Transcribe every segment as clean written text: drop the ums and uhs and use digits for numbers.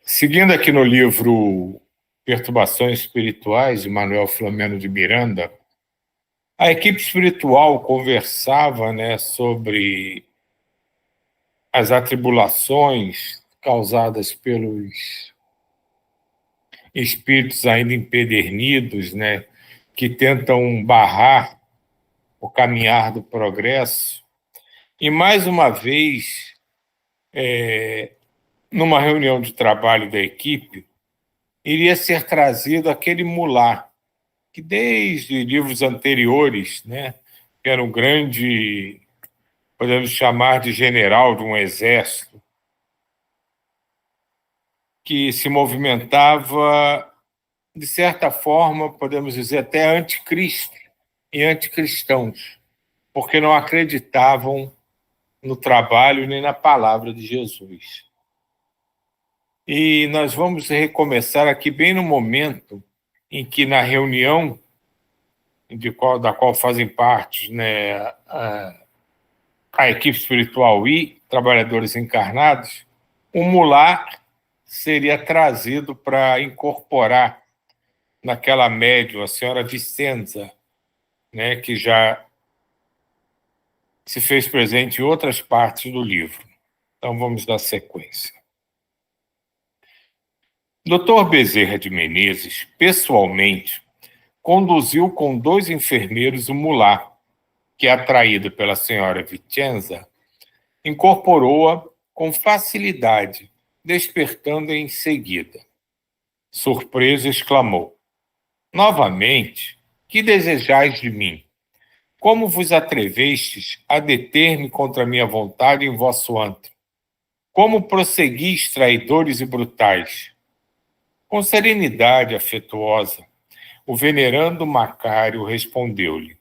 Seguindo aqui no livro Perturbações Espirituais, de Manuel Filomeno de Miranda, a equipe espiritual conversava, né, sobre as atribulações causadas pelos espíritos ainda empedernidos, né, que tentam barrar o caminhar do progresso. E, mais uma vez, numa reunião de trabalho da equipe, iria ser trazido aquele mulá, que desde livros anteriores, né, que era um grande, podemos chamar de general de um exército, que se movimentava, de certa forma, podemos dizer até anticristo e anticristãos, porque não acreditavam no trabalho nem na palavra de Jesus. E nós vamos recomeçar aqui bem no momento em que, na reunião da qual fazem parte, né, a equipe espiritual e trabalhadores encarnados, o mulá seria trazido para incorporar naquela médium a senhora Vicenza, né, que já se fez presente em outras partes do livro. Então vamos dar sequência. Dr. Bezerra de Menezes, pessoalmente, conduziu com 2 enfermeiros o mulá, que, atraído pela senhora Vicenza, incorporou-a com facilidade, despertando-a em seguida. Surpreso, exclamou: novamente, que desejais de mim? Como vos atrevestes a deter-me contra minha vontade em vosso antro? Como prosseguis, traidores e brutais? Com serenidade afetuosa, o venerando Macário respondeu-lhe: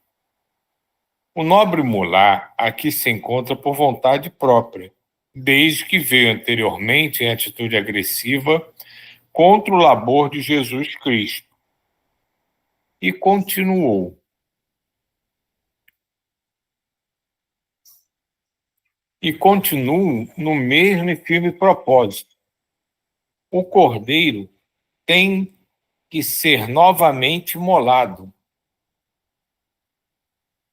o nobre mulá aqui se encontra por vontade própria, desde que veio anteriormente em atitude agressiva contra o labor de Jesus Cristo. E continuou: e continuo no mesmo e firme propósito. O cordeiro tem que ser novamente imolado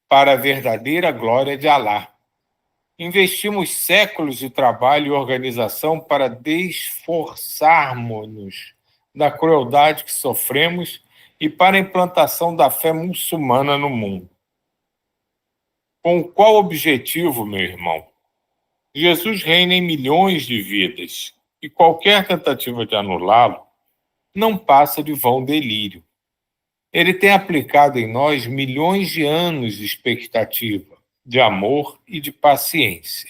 para a verdadeira glória de Alá. Investimos séculos de trabalho e organização para desforçarmos-nos da crueldade que sofremos e para a implantação da fé muçulmana no mundo. Com qual objetivo, meu irmão? Jesus reina em milhões de vidas e qualquer tentativa de anulá-lo não passa de vão delírio. Ele tem aplicado em nós milhões de anos de expectativa, de amor e de paciência.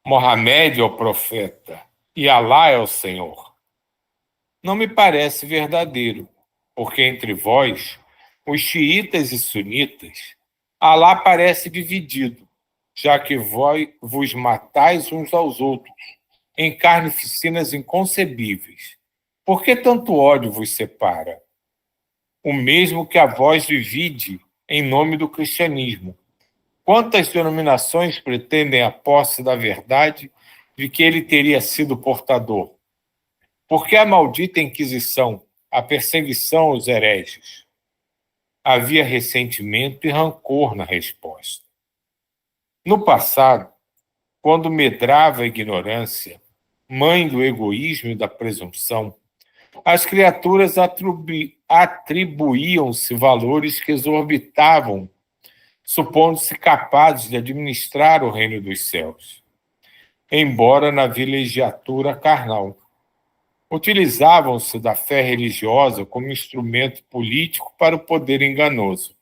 Mohamed é o profeta e Alá é o Senhor. Não me parece verdadeiro, porque entre vós, os xiitas e sunitas, Alá parece dividido, já que vos matais uns aos outros, em carnificinas inconcebíveis. Por que tanto ódio vos separa? O mesmo que a vós divide em nome do cristianismo. Quantas denominações pretendem a posse da verdade de que ele teria sido portador? Por que a maldita Inquisição, a perseguição aos hereges? Havia ressentimento e rancor na resposta. No passado, quando medrava a ignorância, mãe do egoísmo e da presunção, as criaturas atribuíam-se valores que exorbitavam, supondo-se capazes de administrar o reino dos céus, embora na vilegiatura carnal. Utilizavam-se da fé religiosa como instrumento político para o poder enganoso,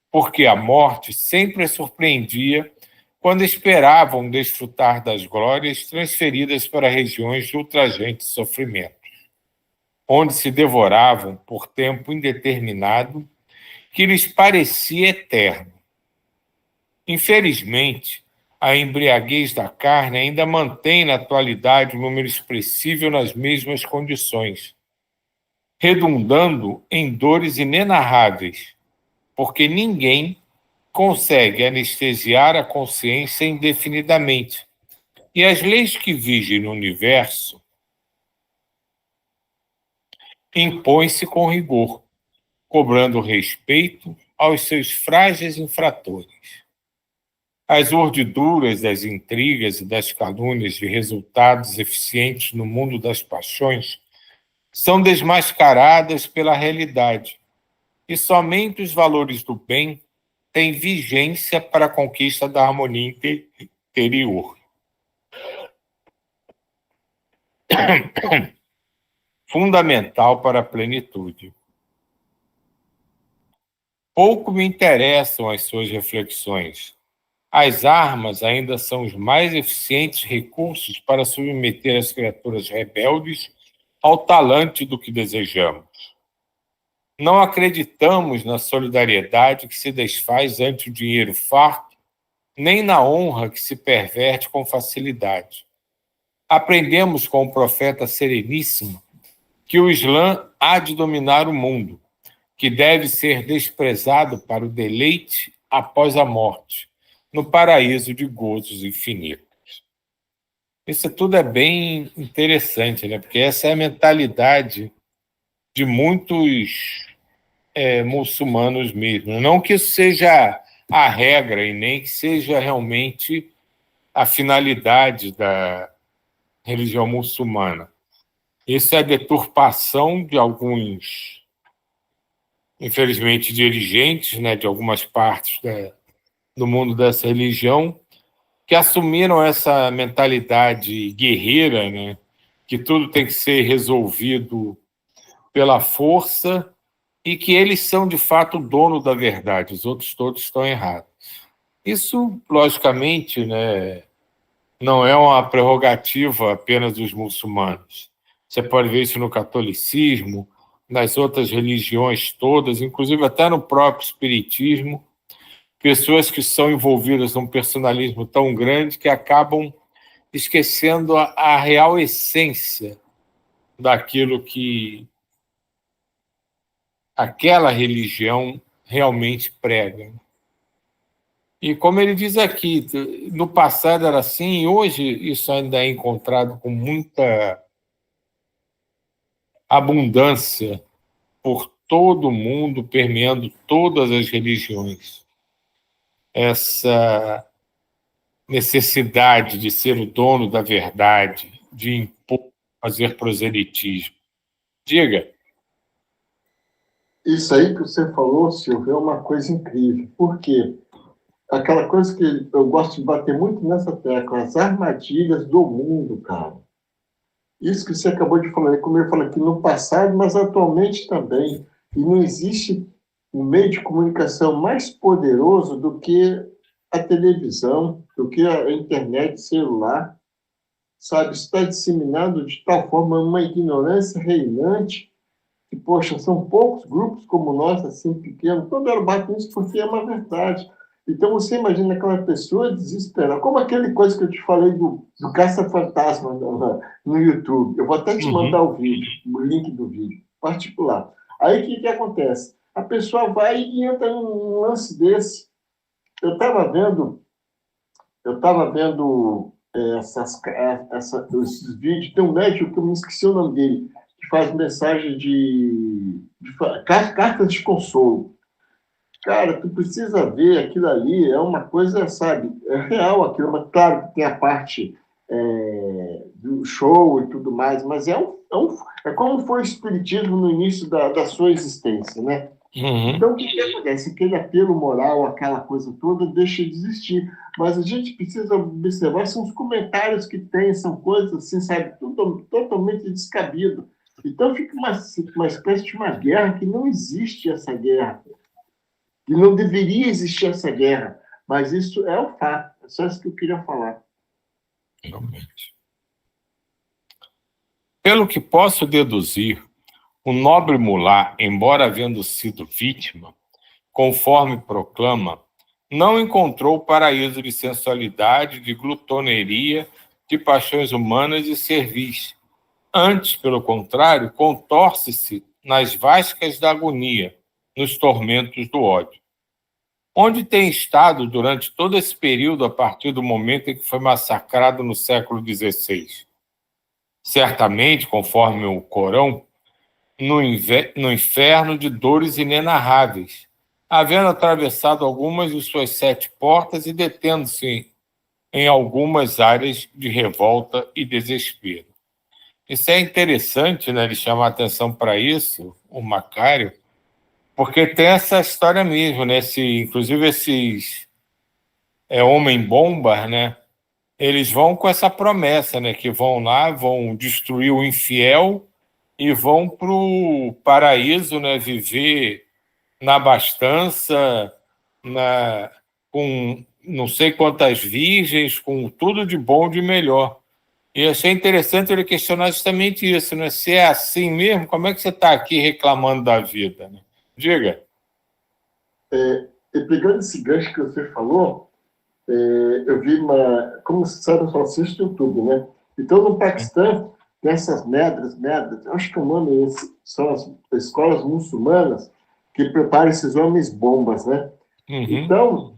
porque a morte sempre as surpreendia quando esperavam desfrutar das glórias transferidas para regiões de ultrajante sofrimento, onde se devoravam por tempo indeterminado que lhes parecia eterno. Infelizmente, a embriaguez da carne ainda mantém na atualidade um número expressivo nas mesmas condições, redundando em dores inenarráveis, porque ninguém consegue anestesiar a consciência indefinidamente, E as leis que vigem no universo impõem-se com rigor, cobrando respeito aos seus frágeis infratores. As urdiduras das intrigas e das calúnias de resultados eficientes no mundo das paixões são desmascaradas pela realidade, e somente os valores do bem têm vigência para a conquista da harmonia interior. Fundamental para a plenitude. Pouco me interessam as suas reflexões. As armas ainda são os mais eficientes recursos para submeter as criaturas rebeldes ao talante do que desejamos. Não acreditamos na solidariedade que se desfaz ante o dinheiro farto, nem na honra que se perverte com facilidade. Aprendemos com o profeta Sereníssimo que o Islã há de dominar o mundo, que deve ser desprezado para o deleite após a morte, no paraíso de gozos infinitos. Isso tudo é bem interessante, né? Porque essa é a mentalidade de muitos muçulmanos mesmo. Não que isso seja a regra e nem que seja realmente a finalidade da religião muçulmana. Isso é a deturpação de alguns, infelizmente, dirigentes, né, de algumas partes do mundo dessa religião, que assumiram essa mentalidade guerreira, né, que tudo tem que ser resolvido pela força e que eles são, de fato, o dono da verdade, os outros todos estão errados. Isso, logicamente, né, não é uma prerrogativa apenas dos muçulmanos. Você pode ver isso no catolicismo, nas outras religiões todas, inclusive até no próprio espiritismo, pessoas que são envolvidas num personalismo tão grande que acabam esquecendo a real essência daquilo que aquela religião realmente prega. E como ele diz aqui, no passado era assim, e hoje isso ainda é encontrado com muita abundância por todo o mundo, permeando todas as religiões. Essa necessidade de ser o dono da verdade, de impor, fazer proselitismo. Diga. Isso aí que você falou, Silvio, é uma coisa incrível. Por quê? Aquela coisa que eu gosto de bater muito nessa tecla, as armadilhas do mundo, cara. Isso que você acabou de falar, como eu falei aqui no passado, mas atualmente também. E não existe um meio de comunicação mais poderoso do que a televisão, do que a internet celular, sabe? Isso está disseminado de tal forma uma ignorância reinante que, poxa, são poucos grupos como nós, assim, pequenos. Toda hora bato nisso porque é uma verdade. Então, você imagina aquela pessoa desesperada, como aquele coisa que eu te falei do Caça-Fantasma no YouTube. Eu vou até te mandar o vídeo, o link do vídeo, particular. Aí, o que acontece? A pessoa vai e entra num lance desse. Eu estava vendo esses vídeos. Tem um médico que eu me esqueci o nome dele, que faz mensagem cartas de consolo. Cara, tu precisa ver aquilo ali, é uma coisa, sabe, é real aquilo, mas claro que tem a parte do show e tudo mais, mas é como foi o espiritismo no início da sua existência, né? Uhum. Então, o que acontece? Aquele apelo moral, aquela coisa toda, deixa de existir. Mas a gente precisa observar, são os comentários que tem, são coisas assim, sabe, totalmente descabido. Então, fica uma espécie de uma guerra que não existe essa guerra. E não deveria existir essa guerra. Mas isso é o fato. É só isso que eu queria falar. Realmente. Pelo que posso deduzir, o nobre mulá, embora havendo sido vítima, conforme proclama, não encontrou paraíso de sensualidade, de glutoneria, de paixões humanas e cerviz. Antes, pelo contrário, contorce-se nas vascas da agonia, nos tormentos do ódio. onde tem estado durante todo esse período a partir do momento em que foi massacrado no século XVI? Certamente, conforme o Corão, no inferno de dores inenarráveis, havendo atravessado algumas de suas 7 portas e detendo-se em algumas áreas de revolta e desespero. Isso é interessante, né? Ele chama a atenção para isso, o Macário, porque tem essa história mesmo, né? Inclusive esses homem-bombas, né? Eles vão com essa promessa, né? Que vão lá, vão destruir o infiel e vão para o paraíso, né? Viver na abastança, com não sei quantas virgens, com tudo de bom e de melhor. E achei interessante ele questionar justamente isso, né? Se é assim mesmo, como é que você está aqui reclamando da vida? Né? Diga. E pegando esse gancho que você falou, eu vi como você sabe, eu só assisto YouTube, né? Então, no Paquistão, tem essas medras, acho que o nome é esse, são as escolas muçulmanas que preparam esses homens bombas, né? Uhum. Então,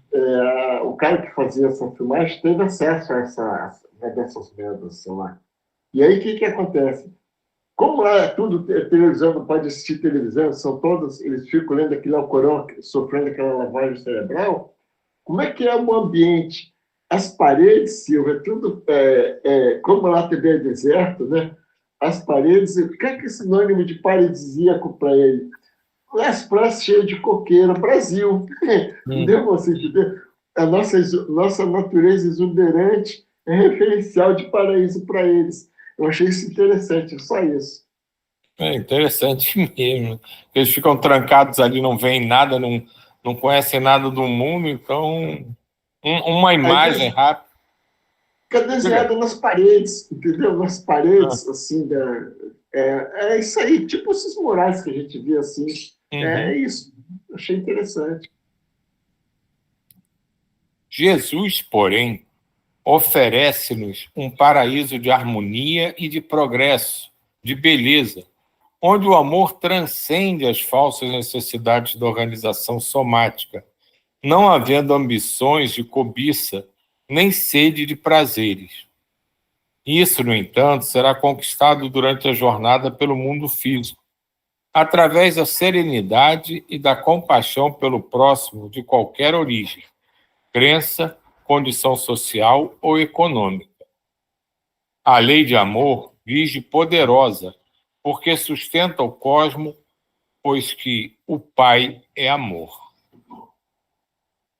o cara que fazia essa filmagem teve acesso a dessas medras, sei lá. E aí, o que acontece? Como lá é tudo televisão, não pode assistir televisão, são todos, eles ficam lendo aquele Alcorão, sofrendo aquela lavagem cerebral. Como é que é o ambiente? As paredes, Silvia, é tudo, como lá também é deserto, né? As paredes, o que é sinônimo de paradisíaco para ele? As praias cheias de coqueiro, Brasil. Entendeu você entender? A nossa natureza exuberante é referencial de paraíso para eles. Eu achei isso interessante, só isso. É interessante mesmo. Eles ficam trancados ali, não veem nada, não conhecem nada do mundo, então uma Aí imagem rápida. fica Diga. desenhado nas paredes, entendeu? Nas Ah, paredes, assim, isso aí, tipo esses murais que a gente vê assim. É uhum. isso. Achei interessante. Jesus, porém, oferece-nos um paraíso de harmonia e de progresso, de beleza, onde o amor transcende as falsas necessidades da organização somática, não havendo ambições de cobiça nem sede de prazeres. Isso, no entanto, será conquistado durante a jornada pelo mundo físico, através da serenidade e da compaixão pelo próximo de qualquer origem, crença, condição social ou econômica. A lei de amor vige poderosa, porque sustenta o cosmo, pois que o Pai é amor.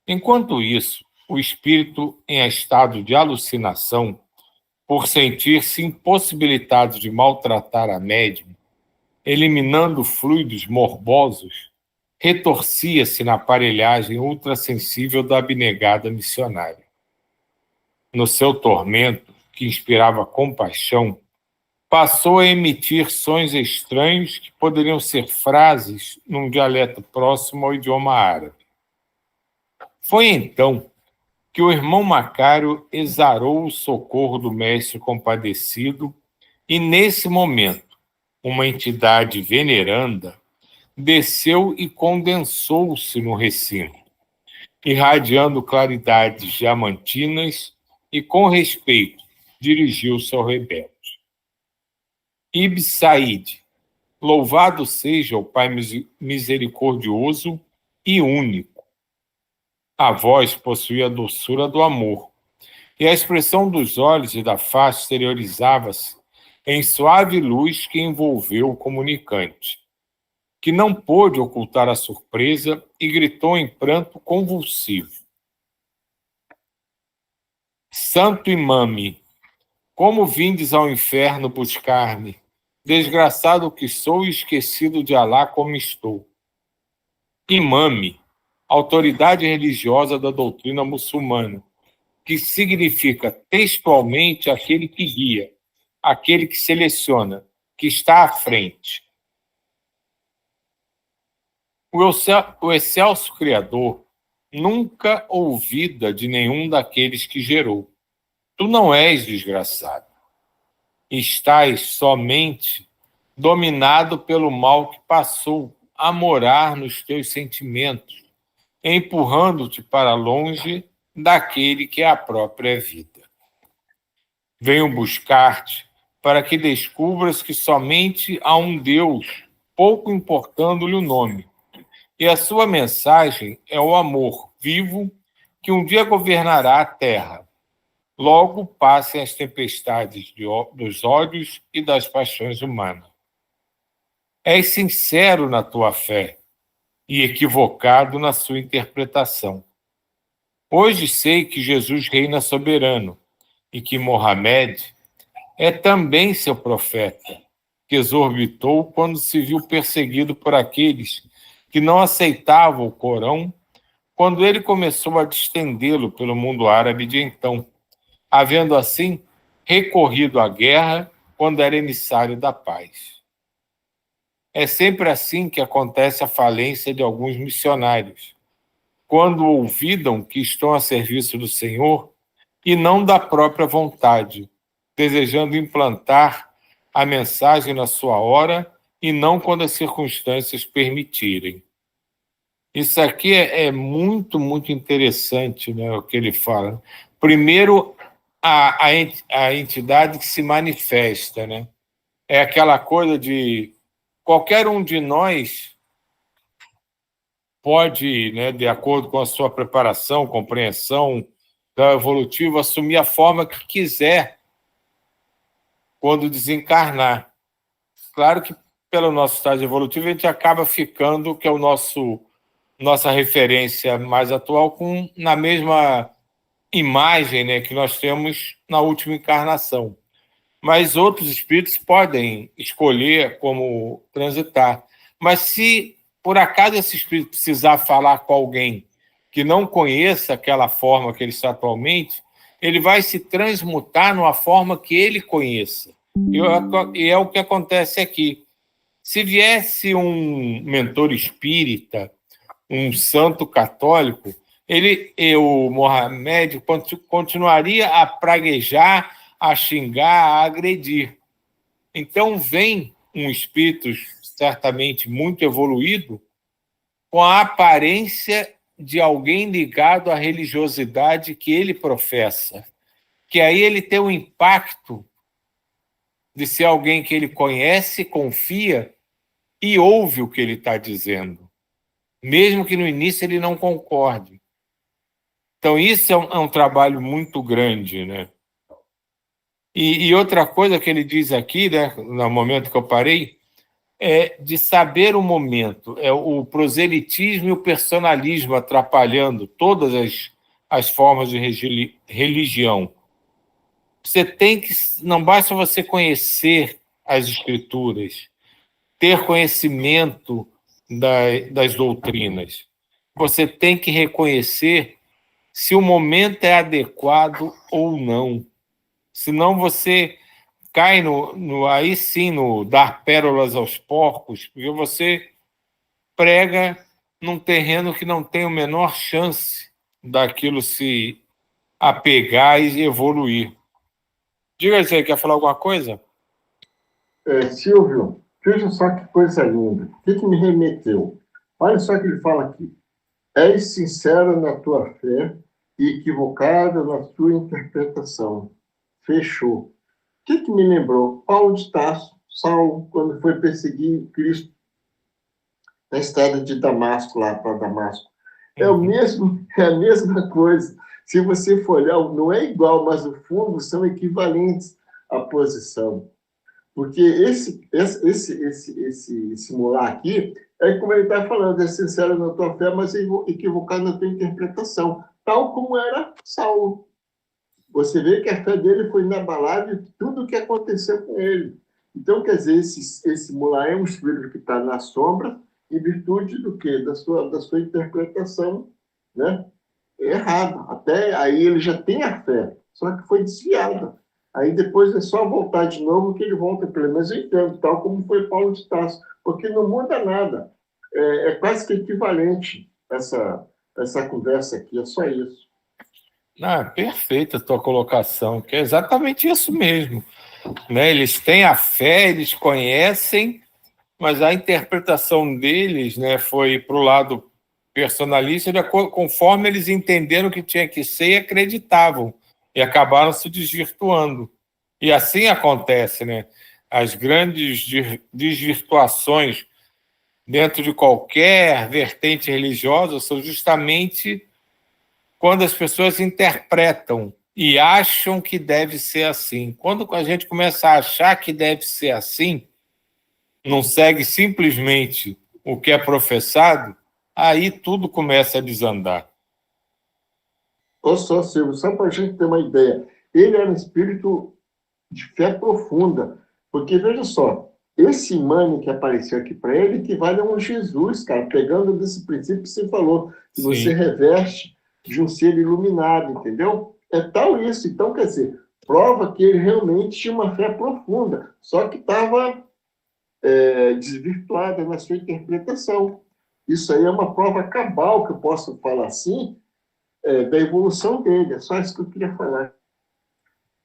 Enquanto isso, o espírito, em estado de alucinação, por sentir-se impossibilitado de maltratar a médium, eliminando fluidos morbosos, retorcia-se na aparelhagem ultrassensível da abnegada missionária. No seu tormento, que inspirava compaixão, passou a emitir sons estranhos que poderiam ser frases num dialeto próximo ao idioma árabe. Foi então que o irmão Macário exarou o socorro do mestre compadecido e, nesse momento, uma entidade veneranda desceu e condensou-se no recinto, irradiando claridades diamantinas e, com respeito, dirigiu-se ao rebelde. Ibn Said, louvado seja o Pai misericordioso e único. A voz possuía a doçura do amor, e a expressão dos olhos e da face exteriorizava-se em suave luz que envolveu o comunicante, que não pôde ocultar a surpresa e gritou em pranto convulsivo: Santo Imame, como vindes ao inferno buscar-me? Desgraçado que sou e esquecido de Alá como estou. Imame, autoridade religiosa da doutrina muçulmana, que significa textualmente aquele que guia, aquele que seleciona, que está à frente. O excelso Criador nunca ouvida de nenhum daqueles que gerou. Tu não és desgraçado. Estás somente dominado pelo mal que passou a morar nos teus sentimentos, empurrando-te para longe daquele que é a própria vida. Venho buscar-te para que descubras que somente há um Deus, pouco importando-lhe o nome, e a sua mensagem é o amor vivo que um dia governará a terra. Logo passem as tempestades dos ódios e das paixões humanas. És sincero na tua fé e equivocado na sua interpretação. Hoje sei que Jesus reina soberano e que Mohamed é também seu profeta, que exorbitou quando se viu perseguido por aqueles que não aceitavam o Corão, quando ele começou a distendê-lo pelo mundo árabe de então, havendo assim recorrido à guerra quando era emissário da paz. É sempre assim que acontece a falência de alguns missionários, quando olvidam que estão a serviço do Senhor e não da própria vontade, desejando implantar a mensagem na sua hora e não quando as circunstâncias permitirem. Isso aqui é muito, muito interessante, né, o que ele fala. Primeiro, a entidade que se manifesta, né? É aquela coisa de qualquer um de nós pode, né, de acordo com a sua preparação, compreensão evolutiva, assumir a forma que quiser quando desencarnar. Claro que pelo nosso estágio evolutivo a gente acaba ficando, que é o nossa referência mais atual, na mesma imagem, né, que nós temos na última encarnação. Mas outros espíritos podem escolher como transitar. Mas se por acaso esse espírito precisar falar com alguém que não conheça aquela forma que ele está atualmente, ele vai se transmutar numa forma que ele conheça. E é o que acontece aqui. Se viesse um mentor espírita, um santo católico, o Mohamed continuaria a praguejar, a xingar, a agredir. Então vem um espírito certamente muito evoluído, com a aparência de alguém ligado à religiosidade que ele professa, que aí ele tem o impacto de ser alguém que ele conhece, confia e ouve o que ele está dizendo, mesmo que no início ele não concorde. Então isso é um trabalho muito grande, né? E outra coisa que ele diz aqui, né, no momento que eu parei, é de saber o momento, é o proselitismo e o personalismo atrapalhando todas as formas de religião. Você tem que, não basta você conhecer as escrituras, ter conhecimento das doutrinas. Você tem que reconhecer se o momento é adequado ou não. Senão você cai aí sim no dar pérolas aos porcos, porque você prega num terreno que não tem a menor chance daquilo se apegar e evoluir. Diga aí, quer falar alguma coisa? Silvio, veja só que coisa linda. O que me remeteu? Olha só o que ele fala aqui. És sincero na tua fé e equivocado na tua interpretação. Fechou. O que me lembrou? Paulo de Tarso, Saulo, quando foi perseguir Cristo na estrada de Damasco, lá para Damasco. É a mesma coisa. Se você for olhar, não é igual, mas o fundo são equivalentes à posição. Porque esse simular aqui é como ele está falando, é sincero na tua fé, mas equivocado na tua interpretação, tal como era Saulo. Você vê que a fé dele foi inabalável tudo o que aconteceu com ele. Então, quer dizer, esse Mullah é um espírito que está na sombra em virtude do quê? Da sua interpretação, né? Errada. Até aí ele já tem a fé, só que foi desviada. Aí depois é só voltar de novo que ele volta pelo menos eu entendo, tal como foi Paulo de Tarso, porque não muda nada. É quase que equivalente essa conversa aqui, é só isso. Perfeita a tua colocação, que é exatamente isso mesmo. Né? Eles têm a fé, eles conhecem, mas a interpretação deles, né, foi para o lado personalista conforme eles entenderam que tinha que ser e acreditavam, e acabaram se desvirtuando. E assim acontece, né? As grandes desvirtuações dentro de qualquer vertente religiosa são justamente quando as pessoas interpretam e acham que deve ser assim. Quando a gente começa a achar que deve ser assim, não segue simplesmente o que é professado, aí tudo começa a desandar. Ou só, Silvio, só para a gente ter uma ideia, ele era um espírito de fé profunda, porque veja só, esse imã que apareceu aqui para ele equivale a um Jesus, cara, pegando desse princípio que você falou, que você Sim. reveste de um ser iluminado, entendeu? É tal isso. Então, quer dizer, prova que ele realmente tinha uma fé profunda, só que estava desvirtuada na sua interpretação. Isso aí é uma prova cabal, que eu posso falar assim, da evolução dele. É só isso que eu queria falar.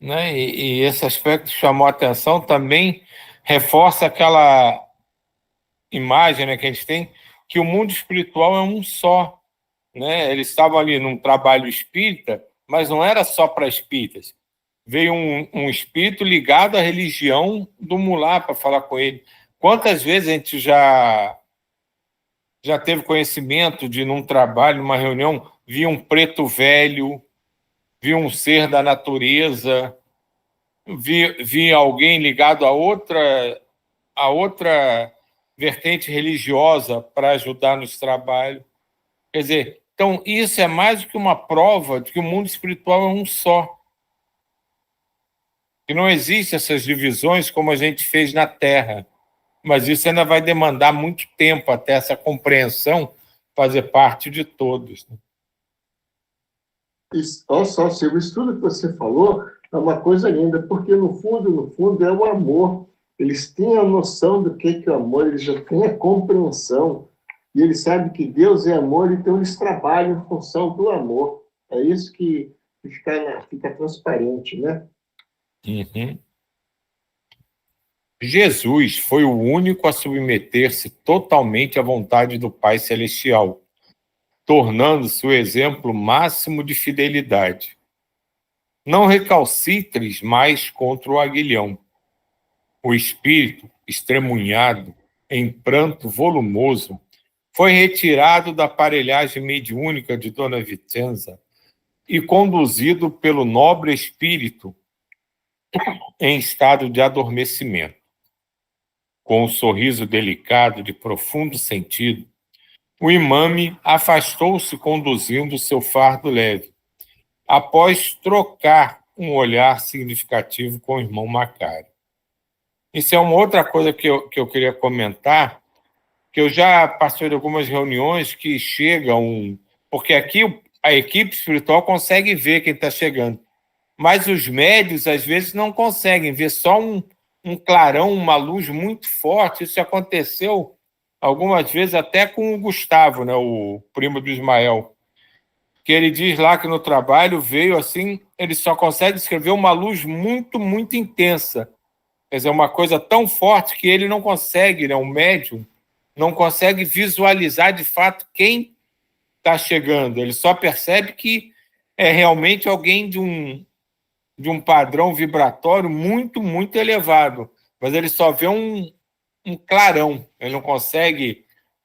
Né? E esse aspecto chamou a atenção também, reforça aquela imagem, né, que a gente tem, que o mundo espiritual é um só. Né? Eles estavam ali num trabalho espírita, mas não era só para espíritas. Veio um espírito ligado à religião do mulá para falar com ele. Quantas vezes a gente já teve conhecimento de, num trabalho, numa reunião, via um preto velho, via um ser da natureza, via alguém ligado a outra vertente religiosa para ajudar nos trabalhos. Quer dizer, então isso é mais do que uma prova de que o mundo espiritual é um só. Que não existem essas divisões como a gente fez na Terra. Mas isso ainda vai demandar muito tempo até essa compreensão fazer parte de todos. Olha só, Silvio, isso tudo que você falou é uma coisa linda, porque no fundo, é o amor. Eles têm a noção do que é o amor, eles já têm a compreensão, e eles sabem que Deus é amor, então eles trabalham em função do amor. É isso que fica transparente, né? Uhum. Jesus foi o único a submeter-se totalmente à vontade do Pai Celestial, tornando-se o exemplo máximo de fidelidade. Não recalcitres mais contra o aguilhão. O espírito, estremunhado, em pranto volumoso, foi retirado da aparelhagem mediúnica de Dona Vicenza e conduzido pelo nobre espírito em estado de adormecimento. Com um sorriso delicado de profundo sentido, o imame afastou-se conduzindo seu fardo leve, após trocar um olhar significativo com o irmão Macário. Isso é uma outra coisa que eu queria comentar, que eu já passei de algumas reuniões que chegam, porque aqui a equipe espiritual consegue ver quem está chegando, mas os médios às vezes não conseguem ver só um clarão, uma luz muito forte. Isso aconteceu algumas vezes até com o Gustavo, né, o primo do Ismael, que ele diz lá que no trabalho veio assim, ele só consegue descrever uma luz muito, muito intensa. Quer dizer, uma coisa tão forte que ele não consegue, né, o médium, não consegue visualizar de fato quem está chegando. Ele só percebe que é realmente alguém de um padrão vibratório muito, muito elevado. Mas ele só vê um clarão. Ele não consegue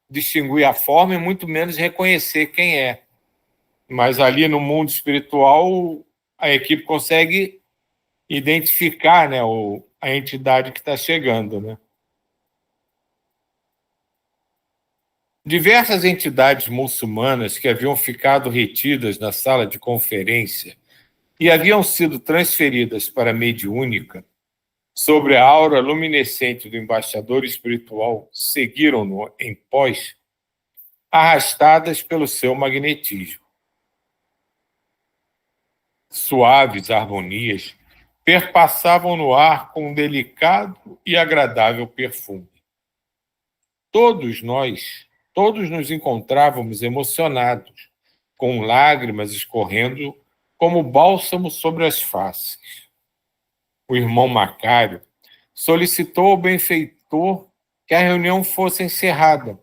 distinguir a forma e muito menos reconhecer quem é. Mas ali no mundo espiritual, a equipe consegue identificar, né, a entidade que está chegando, né? Diversas entidades muçulmanas que haviam ficado retidas na sala de conferência e haviam sido transferidas para a mediúnica, sobre a aura luminescente do embaixador espiritual, seguiram-no em pós, arrastadas pelo seu magnetismo. Suaves harmonias perpassavam no ar com um delicado e agradável perfume. Todos nós, todos nos encontrávamos emocionados, com lágrimas escorrendo como bálsamo sobre as faces. O irmão Macário solicitou ao benfeitor que a reunião fosse encerrada,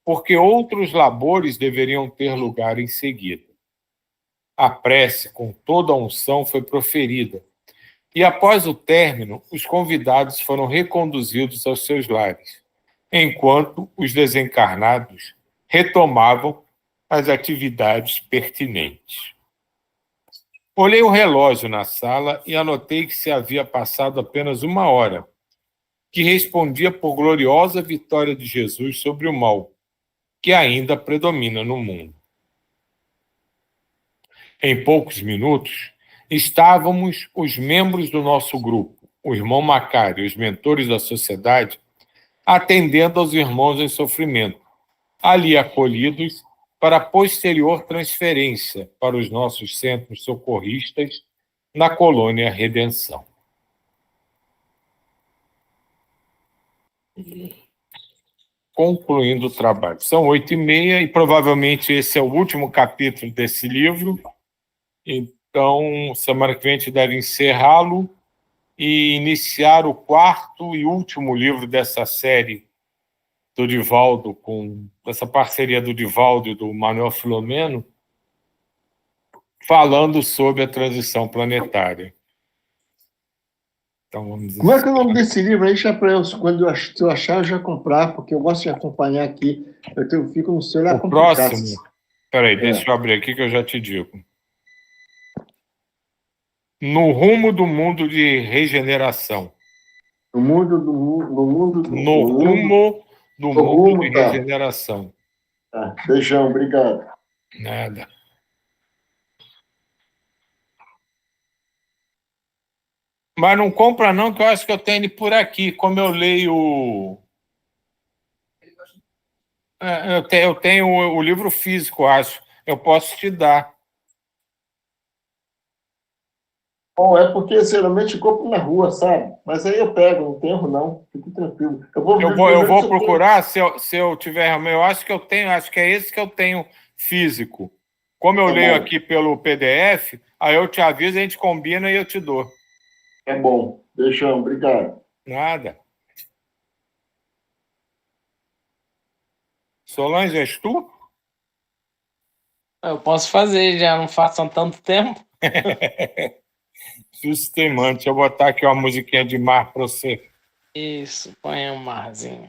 porque outros labores deveriam ter lugar em seguida. A prece, com toda a unção, foi proferida, e após o término, os convidados foram reconduzidos aos seus lares, enquanto os desencarnados retomavam as atividades pertinentes. Olhei o relógio na sala e anotei que se havia passado apenas 1 hora, que respondia por gloriosa vitória de Jesus sobre o mal, que ainda predomina no mundo. Em poucos minutos, estávamos os membros do nosso grupo, o irmão Macário e os mentores da sociedade, atendendo aos irmãos em sofrimento, ali acolhidos para posterior transferência para os nossos centros socorristas na colônia Redenção. Concluindo o trabalho. São 8h30 e provavelmente esse é o último capítulo desse livro. Então, semana que vem a gente deve encerrá-lo e iniciar o 4º e último livro dessa série do Divaldo, com essa parceria do Divaldo e do Manuel Filomeno, falando sobre a transição planetária. Então, vamos Como é que é o nome desse livro aí? Já para eu, quando eu achar, eu já comprar, porque eu gosto de acompanhar aqui. Eu fico no celular. O próximo? Espera aí, deixa eu abrir aqui que eu já te digo. No rumo do mundo de regeneração. No rumo do mundo de regeneração. Tá. Beijão, obrigado. Nada. Mas não compra não, que eu acho que eu tenho ele por aqui. Como eu leio... Eu tenho o livro físico, acho. Eu posso te dar. Bom, é porque geralmente eu compro na rua, sabe? Mas aí eu pego, não tem erro não. Fique tranquilo. Eu vou procurar, se eu tiver... Eu acho que eu tenho, acho que é esse que eu tenho físico. Como eu leio aqui pelo PDF, aí eu te aviso, a gente combina e eu te dou. É bom. Beijão, obrigado. Nada. Solange, és tu? Eu posso fazer, já não faço há tanto tempo. Sistemante. Deixa eu botar aqui uma musiquinha de mar para você. Isso, põe um marzinho.